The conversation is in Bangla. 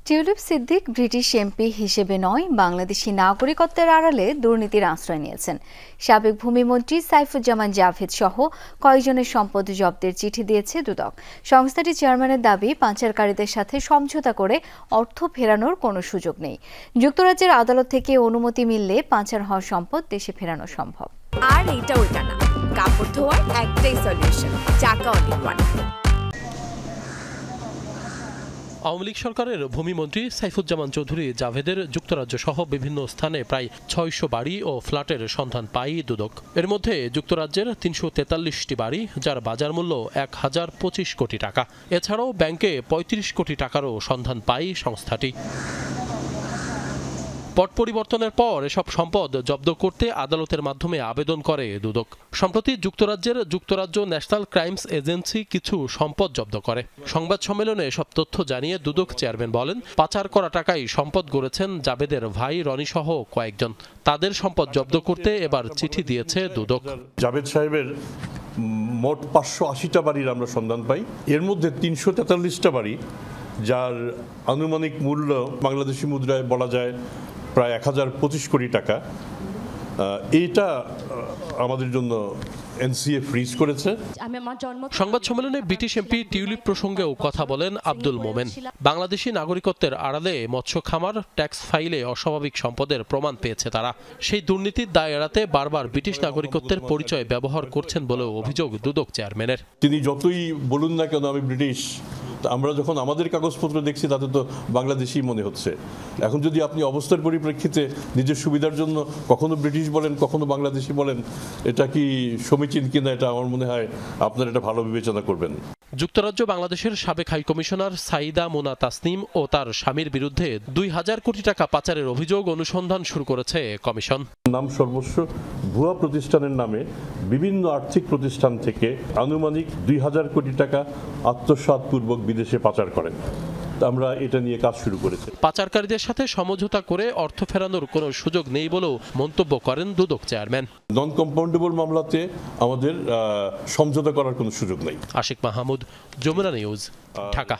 টিউলিপ সিদ্দিক ব্রিটিশ এমপি হিসেবে নয়, বাংলাদেশি নাগরিকত্বের আড়ালে দুর্নীতির আশ্রয় নিয়েছেন। সাবেক ভূমিমন্ত্রী সাইফুজ্জামান জাভেদ সহ কয়েকজনের সম্পদ জব্দের চিঠি দিয়েছে দুদক। সংস্থাটির চেয়ারম্যানের দাবি, পাচারকারীদের সাথে সমঝোতা করে অর্থ ফেরানোর কোনো সুযোগ নেই। যুক্তরাজ্যের আদালত থেকে অনুমতি মিললে পাচার হওয়া সম্পদ দেশে ফেরানো সম্ভব। আর এটা ওইটা না, কাপড় ধোয়ার একটাই সলিউশন, চাকা all in one. Awami League সরকারের ভূমিমন্ত্রী সাইফুজ্জামান চৌধুরী জাভেদের যুক্তরাজ্য সহ বিভিন্ন স্থানে প্রায় ৬০০ বাড়ি ও ফ্ল্যাটের সন্ধান পায় দুদক। এর মধ্যে যুক্তরাজ্যের ৩৪৩টি বাড়ি, যার বাজার মূল্য ১,০২৫ কোটি টাকা। এছাড়াও ব্যাংকে ৩৫ কোটি টাকারও সন্ধান পায় সংস্থাটি। পট পরিবর্তনের পর এসব সম্পদ জব্দ করতে আদালতের মাধ্যমে আবেদন করে দুদক। সম্প্রতি যুক্তরাজ্যের যুক্তরাজ্য ন্যাশনাল ক্রাইমস এজেন্সি কিছু সম্পদ জব্দ করে। সংবাদ সম্মেলনে এসব তথ্য জানিয়ে দুদক চেয়ারম্যান বলেন, পাচার করা টাকায় সম্পদ গড়েছেন জাবেদের ভাই রনি সহ কয়েকজন। তাদের সম্পদ জব্দ করতে এবার চিঠি দিয়েছে দুদক। জাবেদ সাহেবের মোট ৫৮০টা বাড়ির আমরা সন্ধান পাই। এর মধ্যে ৩৪৩টা বাড়ি, যার আনুমানিক মূল্য বাংলাদেশি মুদ্রায় বলা যায় প্রায় ১,০২৫ কোটি টাকা। এইটা আমাদের জন্য এনসিএ ফ্রিজ করেছে। সংবাদ সম্মেলনে ব্রিটিশ এমপি টিউলিপ প্রসঙ্গেও কথা বলেন আব্দুল মোমেন। বাংলাদেশি নাগরিকত্বের আড়ালে মৎস্য খামার, ট্যাক্স ফাইলে অস্বাভাবিক সম্পদের প্রমাণ পেয়েছে তারা। সেই দুর্নীতির দায় এড়াতে বারবার ব্রিটিশ নাগরিকত্বের পরিচয় ব্যবহার করছেন বলেও অভিযোগ দুদক চেয়ারম্যানের। তিনি যতই বলুন না কেন আমি ব্রিটিশ, আমরা যখন আমাদের কাগজপত্র দেখছি তাতে তো বাংলাদেশি মনে হচ্ছে। এখন যদি আপনি অবস্থার পরিপ্রেক্ষিতে নিজের সুবিধার জন্য কখনো ব্রিটিশ বলেন, কখনো বাংলাদেশি বলেন, এটা কি সমীচীন কিনা, এটা আমার মনে হয় আপনারা এটা ভালো বিবেচনা করবেন। যুক্তরাজ্য বাংলাদেশের সাবেক হাই কমিশনার সাইদা মোনা তাসনিম ও তার স্বামীর বিরুদ্ধে ২,০০০ কোটি টাকা পাচারের অভিযোগ অনুসন্ধান শুরু করেছে কমিশন। নাম সর্বস্ব ভুয়া প্রতিষ্ঠানের নামে বিভিন্ন আর্থিক প্রতিষ্ঠান থেকে আনুমানিক ২,০০০ কোটি টাকা আত্মসাৎপূর্বক বিদেশে পাচার করেন। আমরা এটা নিয়ে কাজ শুরু করেছি। পাচারকারীদের সাথে সমঝোতা করে অর্থ ফেরানোর কোনো সুযোগ নেই বলেও মন্তব্য করেন দুদক চেয়ারম্যান। নন কম্পাউন্ডেবল মামলাতে আমাদের সমঝোতা করার কোনো সুযোগ নেই। আশিক মাহমুদ, যমুনা নিউজ, ঢাকা।